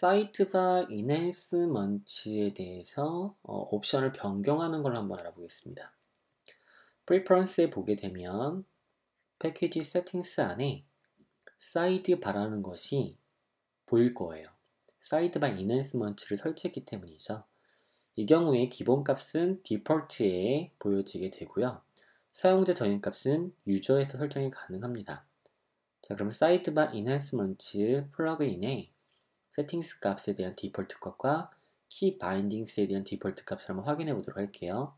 사이드바 인핸스먼트에 대해서 옵션을 변경하는 걸 한번 알아보겠습니다. 프리퍼런스에 보게 되면 패키지 세팅스 안에 사이드바라는 것이 보일 거예요. 사이드바 인핸스먼트를 설치했기 때문이죠. 이 경우에 기본값은 디폴트에 보여지게 되고요. 사용자 전용값은 유저에서 설정이 가능합니다. 자, 그럼 사이드바 인핸스먼트 플러그인에 세팅스 값에 대한 디폴트 값과 키 바인딩스에 대한 디폴트 값을 한번 확인해 보도록 할게요.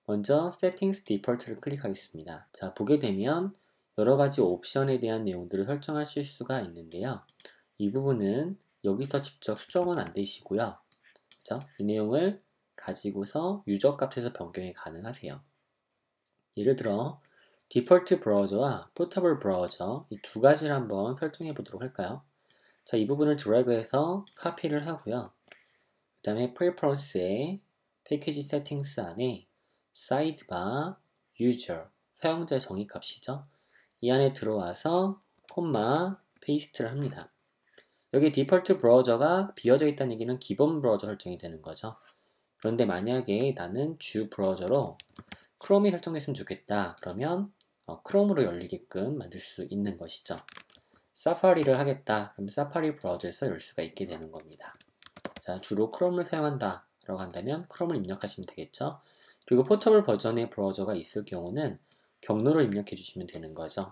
먼저 세팅스 디폴트를 클릭하겠습니다. 자, 보게 되면 여러가지 옵션에 대한 내용들을 설정하실 수가 있는데요. 이 부분은 여기서 직접 수정은 안 되시고요. 그죠? 이 내용을 가지고서 유저 값에서 변경이 가능하세요. 예를 들어 디폴트 브라우저와 포터블 브라우저 이 두 가지를 한번 설정해 보도록 할까요? 자, 이 부분을 드래그해서 카피를 하고요. 그 다음에 프리퍼런스에 패키지 세팅스 안에 사이드바 유저 사용자 정의 값이죠. 이 안에 들어와서 콤마 페이스트를 합니다. 여기 디폴트 브라우저가 비어져 있다는 얘기는 기본 브라우저 설정이 되는 거죠. 그런데 만약에 나는 주 브라우저로 크롬이 설정됐으면 좋겠다. 그러면 크롬으로 열리게끔 만들 수 있는 것이죠. 사파리를 하겠다. 그럼 사파리 브라우저에서 열 수가 있게 되는 겁니다. 자, 주로 크롬을 사용한다 라고 한다면 크롬을 입력하시면 되겠죠. 그리고 포터블 버전의 브라우저가 있을 경우는 경로를 입력해 주시면 되는 거죠.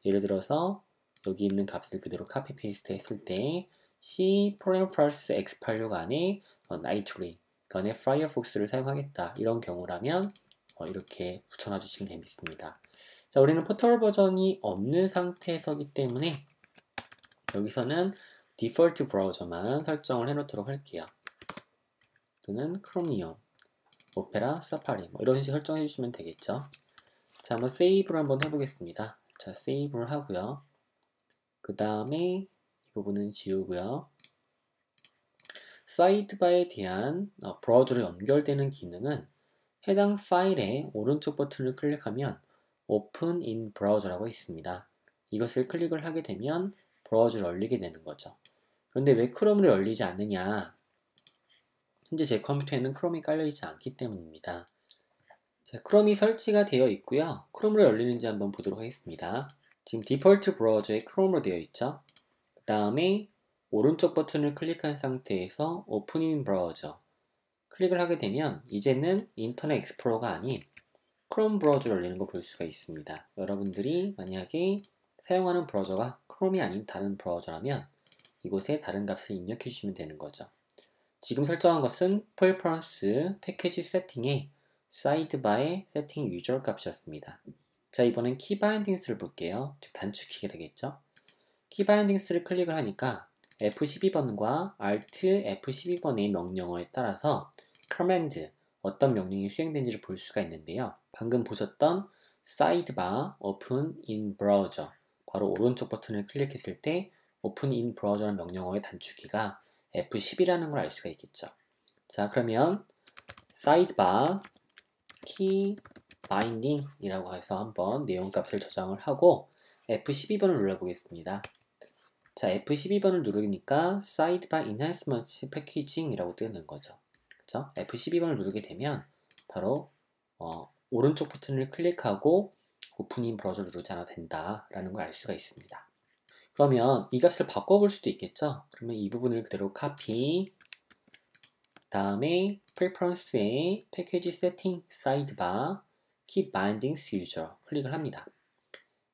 예를 들어서 여기 있는 값을 그대로 카피 페이스트 했을 때 C 프레퍼런스 X86 안에 나이트리 안에 파이어폭스를 사용하겠다 이런 경우라면 이렇게 붙여놔 주시면 되겠습니다. 자, 우리는 포터블 버전이 없는 상태에서기 때문에 여기서는 디폴트 브라우저만 설정을 해놓도록 할게요. 또는 크로미움, 오페라, 사파리 이런 식으로 설정해 주시면 되겠죠. 자, 한번 세이브를 한번 해보겠습니다. 자, 세이브를 하고요. 그 다음에 이 부분은 지우고요. 사이드바에 대한 브라우저로 연결되는 기능은 해당 파일의 오른쪽 버튼을 클릭하면 Open in Browser라고 있습니다. 이것을 클릭을 하게 되면 브라우저를 열리게 되는 거죠. 그런데 왜 크롬으로 열리지 않느냐? 현재 제 컴퓨터에는 크롬이 깔려있지 않기 때문입니다. 자, 크롬이 설치가 되어 있고요. 크롬으로 열리는지 한번 보도록 하겠습니다. 지금 디폴트 브라우저에 크롬으로 되어 있죠. 그 다음에 오른쪽 버튼을 클릭한 상태에서 Open in Browser 클릭을 하게 되면 이제는 인터넷 익스플로러가 아닌 크롬 브라우저를 열리는 거 볼 수가 있습니다. 여러분들이 만약에 사용하는 브라우저가 크롬이 아닌 다른 브라우저라면 이곳에 다른 값을 입력해 주시면 되는 거죠. 지금 설정한 것은 프리퍼런스 패키지 세팅의 사이드바의 세팅 유저 값이었습니다. 자, 이번엔 키 바인딩스를 볼게요. 즉 단축키가 되겠죠. 키 바인딩스를 클릭을 하니까 F12번과 Alt F12번의 명령어에 따라서 커맨드 어떤 명령이 수행된지를 볼 수가 있는데요. 방금 보셨던 사이드바 오픈 인 브라우저 바로 오른쪽 버튼을 클릭했을 때 오픈 인 브라우저라는 명령어의 단축키가 F10이라는 걸 알 수가 있겠죠. 자, 그러면 사이드바 키 바인딩 이라고 해서 한번 내용값을 저장을 하고 F12번을 눌러보겠습니다. 자, F12번을 누르니까 사이드바 인핸스먼트 패키징 이라고 뜨는 거죠. 그쵸? F12번을 누르게 되면 바로 오른쪽 버튼을 클릭하고 오픈인 브라우저를 누르지 않아도 된다라는 걸 알 수가 있습니다. 그러면 이 값을 바꿔볼 수도 있겠죠? 그러면 이 부분을 그대로 카피 다음에 프리퍼런스에 패키지 세팅 사이드바 키 바인딩스 유저 클릭을 합니다.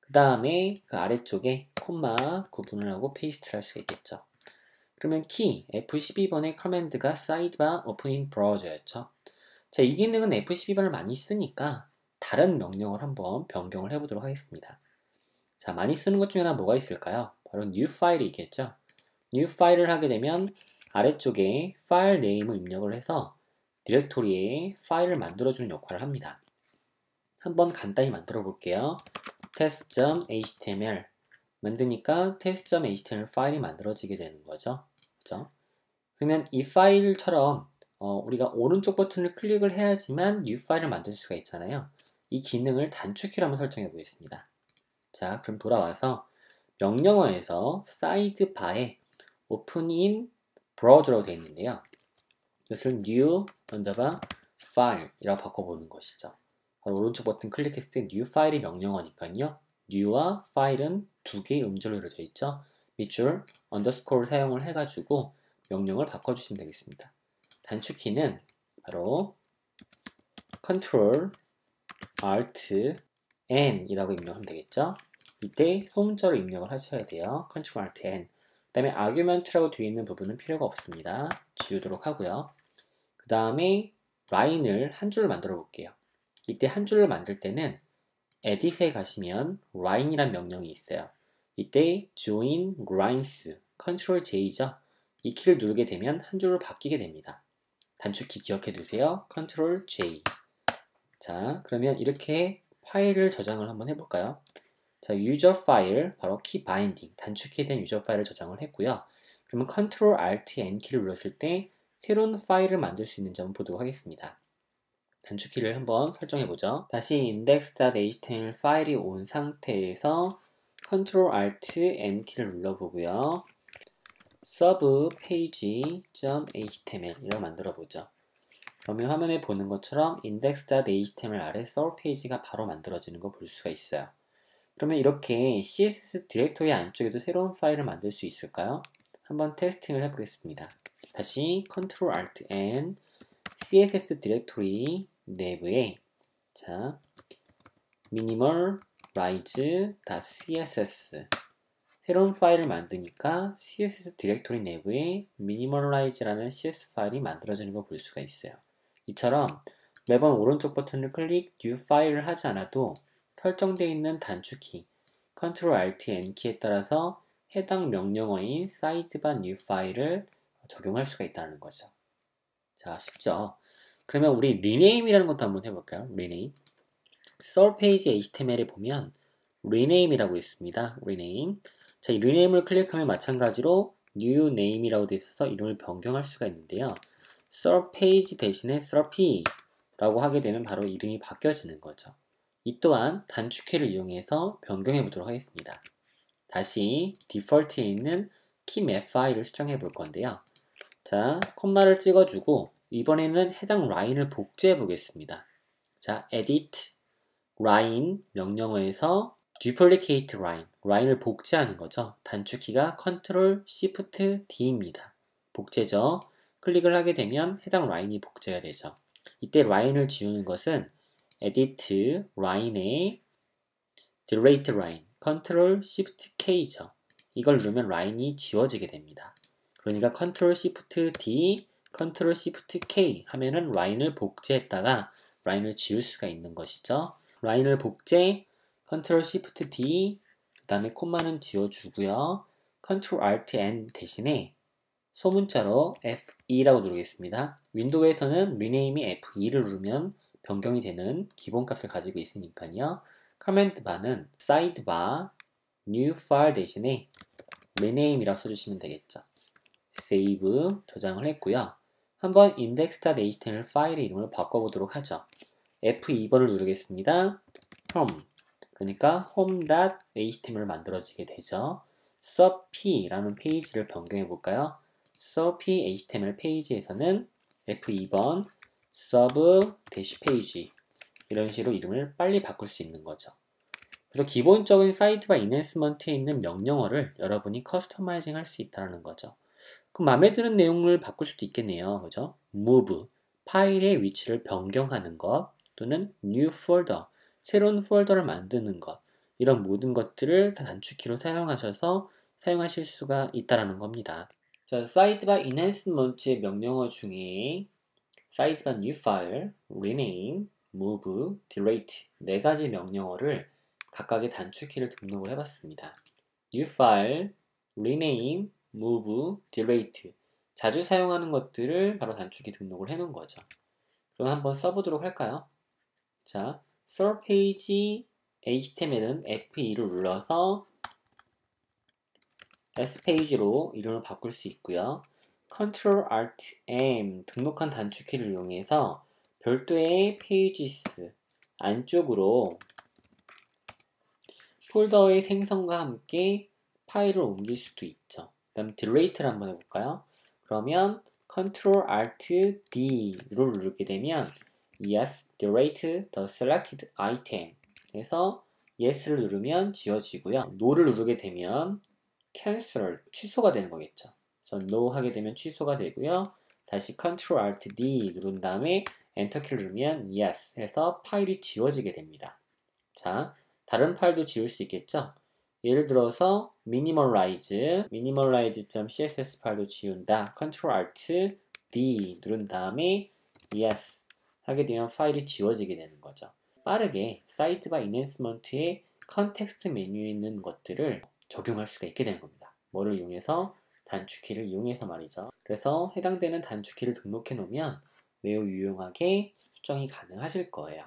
그 다음에 그 아래쪽에 콤마 구분을 하고 페이스트를 할 수가 있겠죠. 그러면 키 F12번의 커맨드가 사이드바 오프닝 브라우저였죠. 자, 이 기능은 F12번을 많이 쓰니까 다른 명령을 한번 변경을 해보도록 하겠습니다. 자, 많이 쓰는 것 중에 하나 뭐가 있을까요? 바로 new 파일이 있겠죠. new 파일을 하게 되면 아래쪽에 파일 네임을 입력을 해서 디렉토리에 파일을 만들어주는 역할을 합니다. 한번 간단히 만들어 볼게요. test.html 만드니까 test.html 파일이 만들어지게 되는 거죠. 그죠? 그러면 이 파일처럼 우리가 오른쪽 버튼을 클릭을 해야지만 new 파일을 만들 수가 있잖아요. 이 기능을 단축키로 한번 설정해 보겠습니다. 자, 그럼 돌아와서 명령어에서 사이드바에 open in 브라우저라고 되어 있는데요. 이것을 new underbar file 이라고 바꿔보는 것이죠. 오른쪽 버튼 클릭했을 때 new file이 명령어니까요. new와 file은 두 개의 음절로 이루어져 있죠. 밑줄 underscore 사용을 해가지고 명령을 바꿔주시면 되겠습니다. 단축키는 바로 Ctrl, Alt, N 이라고 입력하면 되겠죠. 이때 소문자로 입력을 하셔야 돼요. Ctrl, Alt, N. 그 다음에 argument라고 뒤에 있는 부분은 필요가 없습니다. 지우도록 하고요. 그 다음에 라인을 한 줄을 만들어 볼게요. 이때 한 줄을 만들 때는 edit에 가시면 line이란 명령이 있어요. 이때 join lines, Ctrl J죠. 이 키를 누르게 되면 한 줄로 바뀌게 됩니다. 단축키 기억해 두세요. Ctrl J. 자, 그러면 이렇게 파일을 저장을 한번 해볼까요? 자, user 파일, 바로 key binding, 단축키에 대한 user 파일을 저장을 했고요. 그러면 Ctrl Alt N 키를 눌렀을 때 새로운 파일을 만들 수 있는 점을 보도록 하겠습니다. 단축키를 한번 설정해보죠. 다시 index.html 파일이 온 상태에서 Ctrl Alt N 키를 눌러보고요. subpage.html 이라고 만들어보죠. 그러면 화면에 보는 것처럼 index.html 아래 서브페이지가 바로 만들어지는 거 볼 수가 있어요. 그러면 이렇게 CSS 디렉토리 안쪽에도 새로운 파일을 만들 수 있을까요? 한번 테스팅을 해보겠습니다. 다시 Ctrl Alt N CSS 디렉토리 내부에 자 minimalize.css 새로운 파일을 만드니까 CSS 디렉토리 내부에 minimalize라는 CSS 파일이 만들어지는 걸 볼 수가 있어요. 이처럼 매번 오른쪽 버튼을 클릭 new 파일을 하지 않아도 설정되어 있는 단축키 Ctrl Alt N 키에 따라서 해당 명령어인 sidebar new 파일을 적용할 수가 있다는 거죠. 자, 쉽죠? 그러면 우리 rename이라는 것도 한번 해볼까요? rename. source page HTML에 보면 rename이라고 있습니다. rename. 자, 이 rename을 클릭하면 마찬가지로 new name이라고 되어 있어서 이름을 변경할 수가 있는데요. source page 대신에 source P라고 하게 되면 바로 이름이 바뀌어지는 거죠. 이 또한 단축키를 이용해서 변경해 보도록 하겠습니다. 다시 디폴트에 있는 keymap 파일을 수정해 볼 건데요. 자, 콤마를 찍어주고 이번에는 해당 라인을 복제해 보겠습니다. 자, edit line 명령어에서 duplicate line, 라인을 복제하는 거죠. 단축키가 Ctrl Shift D입니다. 복제죠. 클릭을 하게 되면 해당 라인이 복제가 되죠. 이때 라인을 지우는 것은 edit line에 delete line, Ctrl Shift K죠. 이걸 누르면 라인이 지워지게 됩니다. 그러니까 Ctrl Shift D, Ctrl Shift K 하면은 라인을 복제했다가 라인을 지울 수가 있는 것이죠. 라인을 복제, Ctrl Shift D, 그 다음에 콤마는 지워주고요. Ctrl Alt N 대신에 소문자로 F2라고 누르겠습니다. 윈도우에서는 rename이 F2를 누르면 변경이 되는 기본값을 가지고 있으니까요. 커맨드 바는 sidebar new file 대신에 rename이라고 써주시면 되겠죠. save 저장을 했고요. 한번 index.html 파일의 이름을 바꿔보도록 하죠. F2번을 누르겠습니다. home 그러니까 home.html 만들어지게 되죠. subp라는 페이지를 변경해 볼까요? subp.html 페이지에서는 F2번 sub-page 이런 식으로 이름을 빨리 바꿀 수 있는 거죠. 그래서 기본적인 사이트바 인핸스먼트에 있는 명령어를 여러분이 커스터마이징 할 수 있다는 거죠. 그럼 마음에 드는 내용을 바꿀 수도 있겠네요. 그죠? move, 파일의 위치를 변경하는 것, 또는 new folder, 새로운 폴더를 만드는 것, 이런 모든 것들을 다 단축키로 사용하셔서 사용하실 수가 있다는 겁니다. 자, 사이드바 인핸스먼트의 명령어 중에 사이드바 new file, rename, move, delete 네 가지 명령어를 각각의 단축키를 등록을 해봤습니다. new file, rename, move, delete 자주 사용하는 것들을 바로 단축키 등록을 해놓은 거죠. 그럼 한번 써보도록 할까요? 자, source page HTML은 F2를 눌러서 Spage로 이름을 바꿀 수 있고요. Ctrl Alt M 등록한 단축키를 이용해서 별도의 pages 안쪽으로 폴더의 생성과 함께 파일을 옮길 수도 있죠. 그 다음 delete를 한번 해볼까요? 그러면 Ctrl Alt D를 누르게 되면 Yes, delete the selected item. 그래서 Yes를 누르면 지워지고요. No를 누르게 되면 cancel, 취소가 되는 거겠죠. 그래서 No 하게 되면 취소가 되고요. 다시 Ctrl Alt D 누른 다음에 엔터키를 누르면 Yes 해서 파일이 지워지게 됩니다. 자, 다른 파일도 지울 수 있겠죠? 예를 들어서 minimalize.css 파일도 지운다. Ctrl Alt D 누른 다음에 Yes 하게 되면 파일이 지워지게 되는 거죠. 빠르게 사이트바 인핸스먼트의 컨텍스트 메뉴에 있는 것들을 적용할 수가 있게 되는 겁니다. 뭐를 이용해서? 단축키를 이용해서 말이죠. 그래서 해당되는 단축키를 등록해 놓으면 매우 유용하게 수정이 가능하실 거예요.